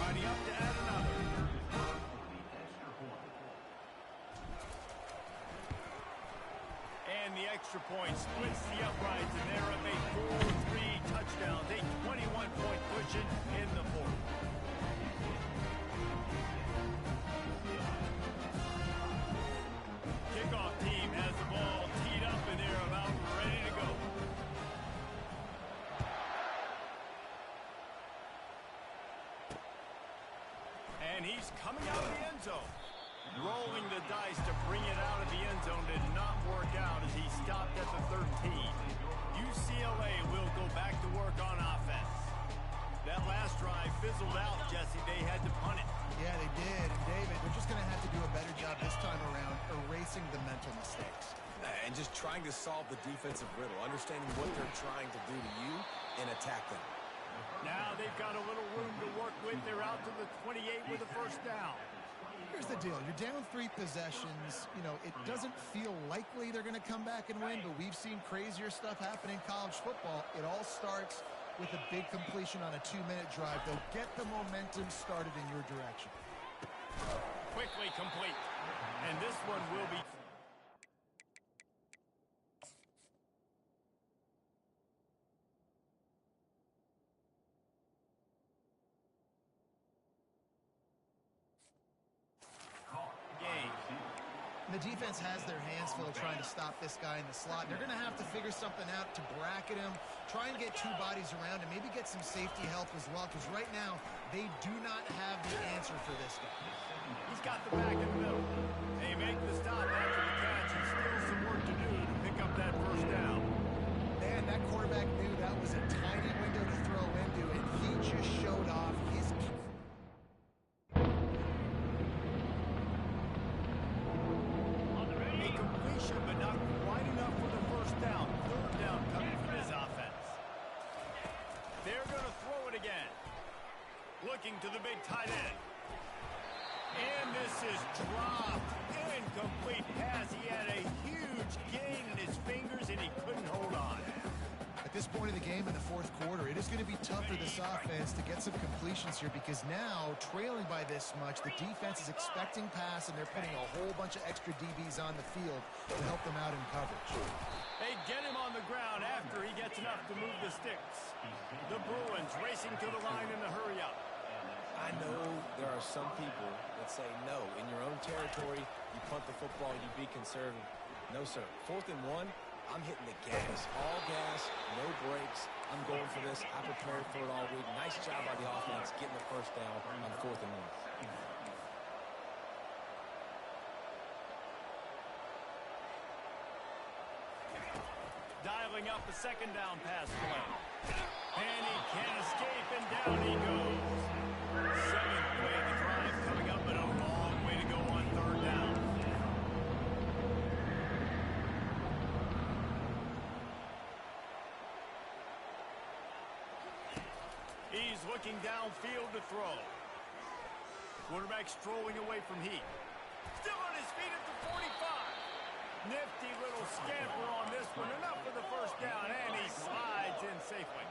Lining up to add another. And the extra point splits the uprights, and they're up a 4-3 touchdowns, a 21-point cushion in the fourth. Kickoff team has the ball teed up, and they're about ready to go. And he's coming out of the end zone. Rolling the dice to bring it out of the end zone did not work out as he stopped at the 13. UCLA will go back to work on offense. That last drive fizzled out, Jesse. They had to punt it. Yeah, they did. And David, they're just going to have to do a better job this time around erasing the mental mistakes. And just trying to solve the defensive riddle, understanding what they're trying to do to you and attack them. Now they've got a little room to work with. They're out to the 28 with a first down. Here's the deal. You're down 3 possessions. You know, it doesn't feel likely they're going to come back and win, but we've seen crazier stuff happen in college football. It all starts with a big completion on a 2-minute drive. They'll get the momentum started in your direction. Quickly complete. And this one will be... The defense has their hands full trying to stop this guy in the slot. They're going to have to figure something out to bracket him, try and get 2 bodies around him, maybe get some safety help as well, because right now they do not have the answer for this guy. He's got the back in the middle. They make the stop after the catch, Still some work to do to pick up that first down. Man, that quarterback knew that was a tiny window to throw into, and he just showed off his... A completion, but not quite enough for the first down. Third down coming from his offense. They're going to throw it again. Looking to the big tight end. And this is dropped. Incomplete pass. He had a huge gain in his fingers, and he couldn't hold on. At this point in the game in the fourth quarter, it is going to be tough for this offense to get some completions here because now, trailing by this much, the defense is expecting pass, and they're putting a whole bunch of extra DBs on the field to help them out in coverage. They get him on the ground after he gets enough to move the sticks. The Bruins racing to the line in the hurry-up. I know there are some people that say, no, in your own territory, you punt the football, you be conservative. No, sir. 4th and 1, I'm hitting the gas. All gas, no brakes. I'm going for this. I prepared for it all week. Nice job by the offense getting the first down on 4th and 1. Dialing up a second down pass play. And he can't escape, and down he goes. 7th play of the drive coming up, but a long way to go on 3rd down. He's looking downfield to throw. Quarterback strolling away from heat. Still on his feet at the 45. Nifty little scamper on this one. Enough for the first down, and he slides in safely.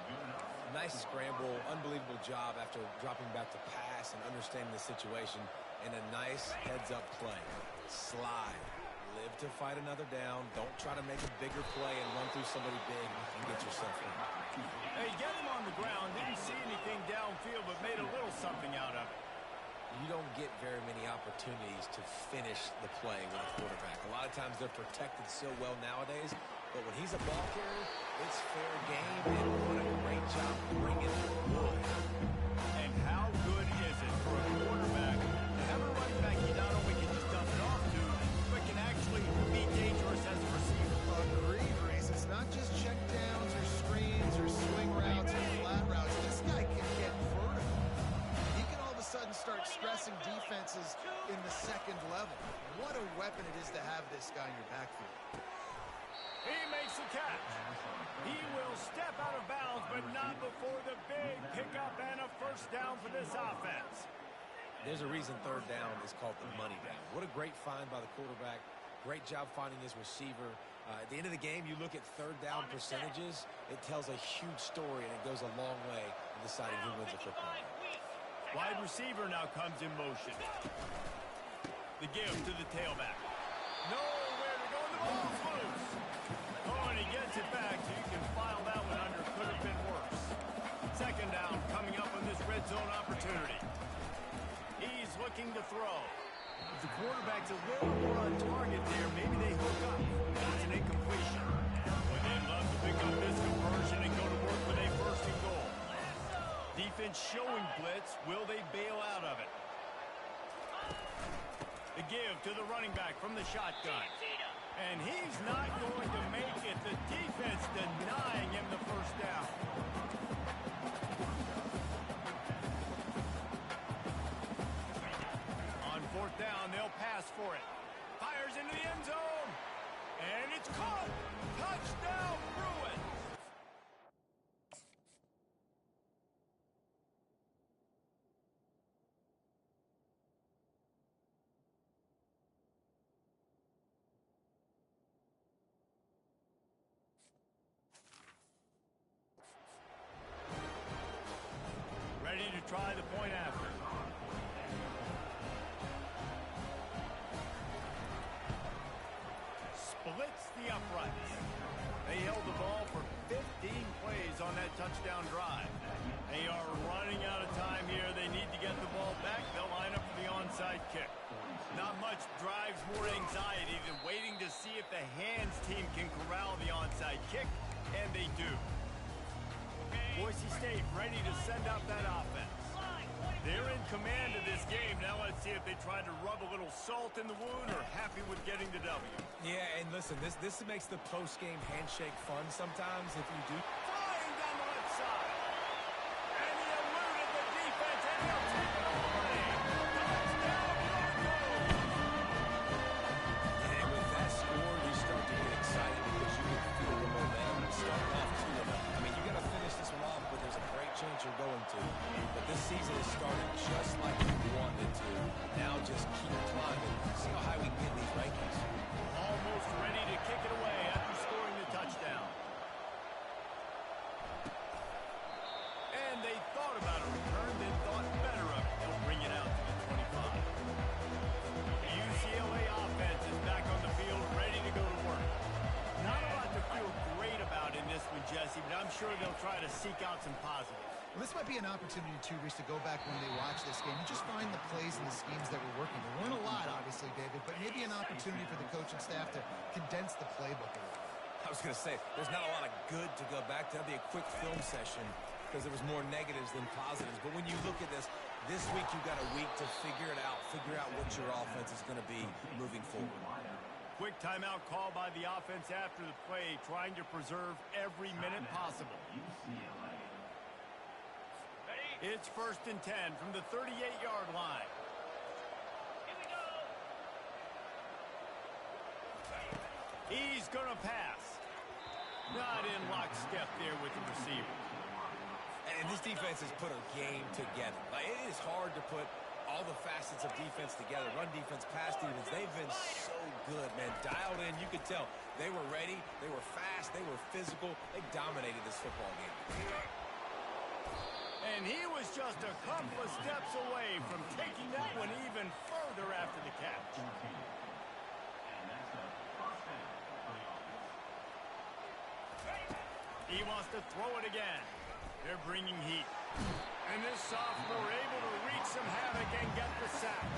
Nice scramble, unbelievable job after dropping back to pass and understanding the situation, and a nice heads-up play. Slide. Live to fight another down. Don't try to make a bigger play and run through somebody big and get yourself in. Hey, get him on the ground. Didn't see anything downfield, but made a little something out of it. You don't get very many opportunities to finish the play with a quarterback. A lot of times they're protected so well nowadays, but when he's a ball carrier, it's fair game, and what a great job bringing wood. And how good is it for a quarterback to have a running back you not only can just dump it off to, but can actually be dangerous as a receiver? Agreed, Reese. It's not just check downs or screens or swing routes or flat routes. This guy can get vertical. He can all of a sudden start stressing defenses in the second level. What a weapon it is to have this guy in your backfield. He makes a catch. He will step out of bounds, but not before the big pickup and a first down for this offense. There's a reason 3rd down is called the money down. What a great find by the quarterback. Great job finding his receiver. At the end of the game, you look at 3rd down percentages. It tells a huge story, and it goes a long way in deciding who wins a football game. Wide receiver now comes in motion. The give to the tailback. Nowhere to go. The ball's loose. Oh, and he gets it back, so you can file that one under. Could have been worse. 2nd down coming up on this red zone opportunity. He's looking to throw. If the quarterback's a little more on target there, maybe they hook up. That's an incompletion. But they'd love to pick up this conversion and go to work with a 1st and goal. Defense showing blitz. Will they bail out of it? The give to the running back from the shotgun. And he's not going to make it. The defense denying him the first down. On 4th down, they'll pass for it. Fires into the end zone. And it's caught. Touchdown, Bruins. Ready to try the point after. Splits the uprights. They held the ball for 15 plays on that touchdown drive. They are running out of time here. They need to get the ball back. They'll line up for the onside kick. Not much drives more anxiety than waiting to see if the hands team can corral the onside kick, and they do. Boise State ready to send out that offense. They're in command of this game. Now let's see if they try to rub a little salt in the wound or happy with getting the W. Yeah, and listen, this makes the post-game handshake fun sometimes if you do. Flying down the left side. And he eluded the defense, and he'll take it away. Touchdown, Broncos! And with that score, you start to get excited because you can feel the momentum starting off 2-0. I mean, you got to finish this one off, but there's a great chance you're going to. But this season has started just like you wanted it to. Now just keep climbing. See how high we can get in these rankings. Almost ready to kick it away after scoring the touchdown. And they thought about a return, then thought better of it. They'll bring it out to the 25. The UCLA offense is back on the field, ready to go to work. Not a lot to feel great about in this one, Jesse, but I'm sure they'll try to seek out some positives. Well, this might be an opportunity, too, Reese, to go back when they watch this game and just find the plays and the schemes that were working. There weren't a lot, obviously, David, but maybe an opportunity for the coaching staff to condense the playbook a little. I was going to say, there's not a lot of good to go back to. That'd be a quick film session because there was more negatives than positives. But when you look at this week you've got a week to figure it out, figure out what your offense is going to be moving forward. Quick timeout call by the offense after the play, trying to preserve every minute possible. It's 1st and 10 from the 38-yard line. Here we go. He's going to pass. Not in lockstep there with the receiver. And this defense has put a game together. Like, it is hard to put all the facets of defense together. Run defense, pass defense. They've been so good, man. Dialed in. You could tell they were ready. They were fast. They were physical. They dominated this football game. And he was just a couple of steps away from taking that one even further after the catch. He wants to throw it again. They're bringing heat. And this sophomore able to wreak some havoc and get the sack.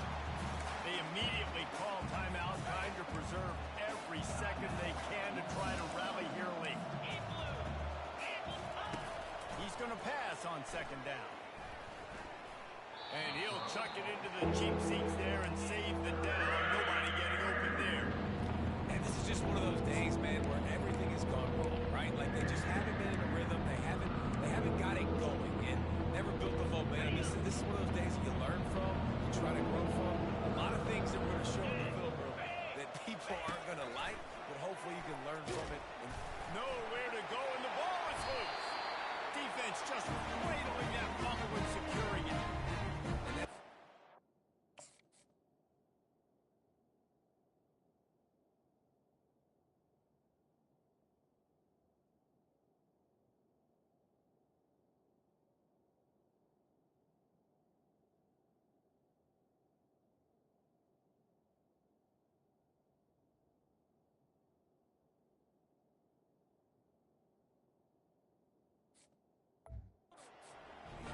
They immediately call timeout, trying to preserve every second they can to try to rally here late. He's going to pass on 2nd down. And he'll chuck it into the cheap seats there and save the down. Nobody getting open there. And this is just one of those days, man, where everything has gone wrong, right? Like they just haven't been in a rhythm. They haven't got it going and never built the momentum. This is one of those days that you learn from, you try to grow from. A lot of things that we're going to show in the film room that people aren't going to like, but hopefully you can learn from it. Nowhere to go, and the ball is loose. Defense just cradling that fumble and securing it.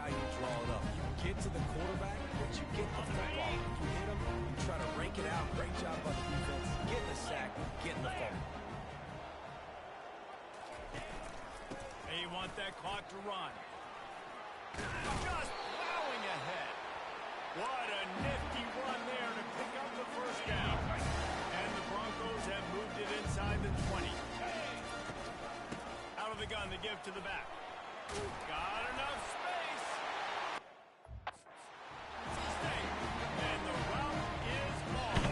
How you draw it up. You get to the quarterback, but you get the football. You hit him, you try to rake it out. Great job by the defense. Getting the sack, getting the fumble. They want that clock to run. Just plowing ahead. What a nifty run there to pick up the 1st down. And the Broncos have moved it inside the 20. Out of the gun, they give to the back. Got enough space. And the route is on.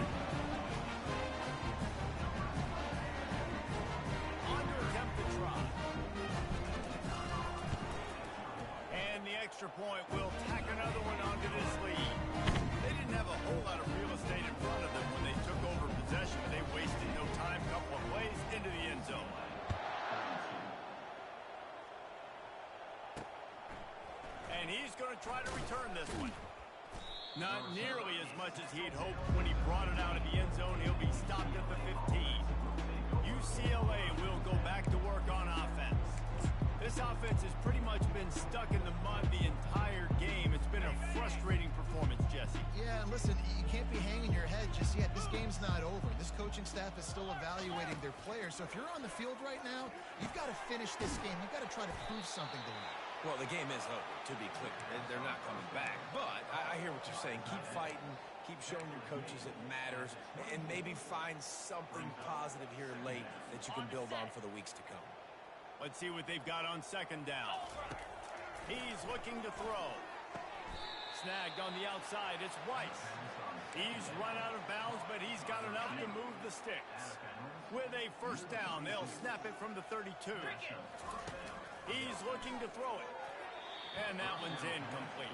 On to attempt the try. And the extra point will tack another one onto this lead. They didn't have a whole lot of real estate in front of them when they took over possession. They wasted no time. Couple of plays into the end zone. And he's going to try to return this one. Not nearly as much as he'd hoped when he brought it out of the end zone. He'll be stopped at the 15. UCLA will go back to work on offense. This offense has pretty much been stuck in the mud the entire game. It's been a frustrating performance, Jesse. Yeah, and listen, you can't be hanging your head just yet. This game's not over. This coaching staff is still evaluating their players. So if you're on the field right now, you've got to finish this game. You've got to try to prove something to them. Well, the game is over, to be clear. They're not coming back. But I hear what you're saying. Keep fighting. Keep showing your coaches it matters. And maybe find something positive here late that you can build on for the weeks to come. Let's see what they've got on second down. He's looking to throw. Snagged on the outside. It's Weiss. He's run out of bounds, but he's got enough to move the sticks. With a first down, they'll snap it from the 32. He's looking to throw it. And that one's incomplete.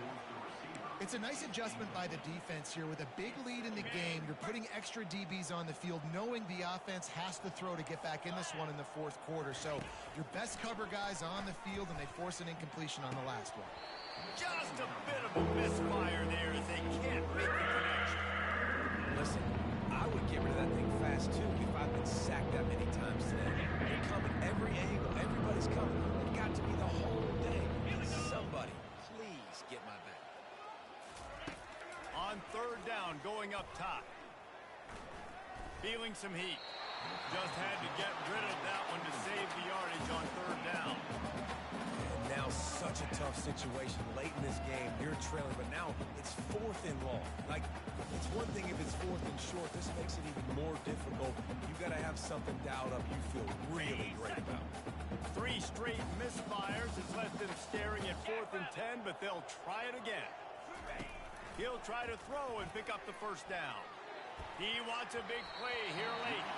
It's a nice adjustment by the defense here. With a big lead in the game, you're putting extra DBs on the field, knowing the offense has to throw to get back in this one in the fourth quarter. So your best cover guys on the field, and they force an incompletion on the last one. Just a bit of a misfire there as they can't make the connection. Listen, I would get rid of that thing fast, too, if I've been sacked that many times today. They're coming every angle. Everybody's coming. It got to be the whole day. Somebody, please get my back. On third down, going up top. Feeling some heat. Just had to get rid of that one to save the yardage on third down. And now such a tough situation. Late in this game, you're trailing, but now it's fourth and long. Like, it's one thing if it's fourth and short. This makes it even more difficult. You got to have something dialed up you feel really great about. 3 straight misfires has left them staring at 4th and 10, but they'll try it again. He'll try to throw and pick up the first down. He wants a big play here late.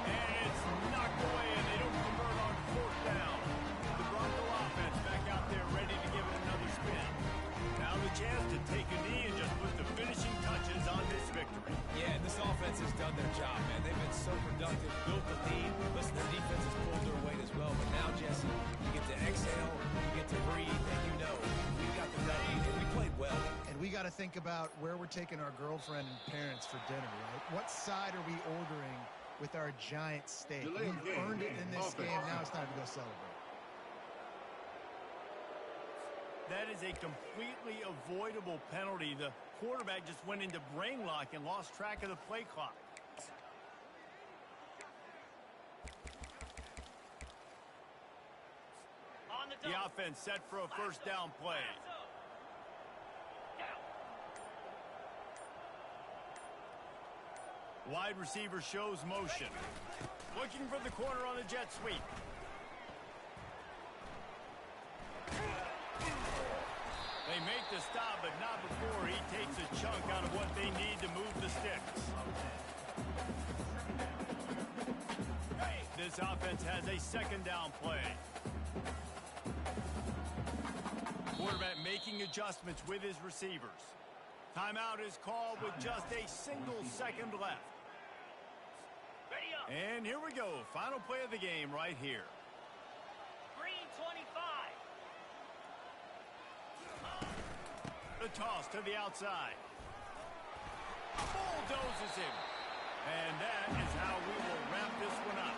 And it's knocked away, and they don't convert on 4th down. The Bronco offense back out there ready to give it another spin. Now the chance to take a knee and just put the finishing touches on this victory. Yeah, and this offense has done their job, man. They've been so productive, built the lead. Listen, the defense has pulled their weight as well. But now, Jesse, you get to exhale, you get to breathe, and you know we got the W, and we played well. And we got to think about where we're taking our girlfriend and parents for dinner, right? What side are we ordering with our giant steak? We've earned it in this game. Now it's time to go celebrate. That is a completely avoidable penalty. The quarterback just went into brain lock and lost track of the play clock. The offense set for a first down play. Wide receiver shows motion. Looking for the corner on the jet sweep. They make the stop, but not before he takes a chunk out of what they need to move the sticks. This offense has a second down play. Quarterback making adjustments with his receivers. Timeout is called with just a single second left. And here we go. Final play of the game right here. Green 25. The toss to the outside. Bulldozes him. And that is how we will wrap this one up.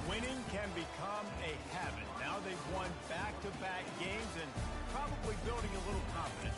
Winning can become a habit. Now they've won back-to-back games and probably building a little confidence.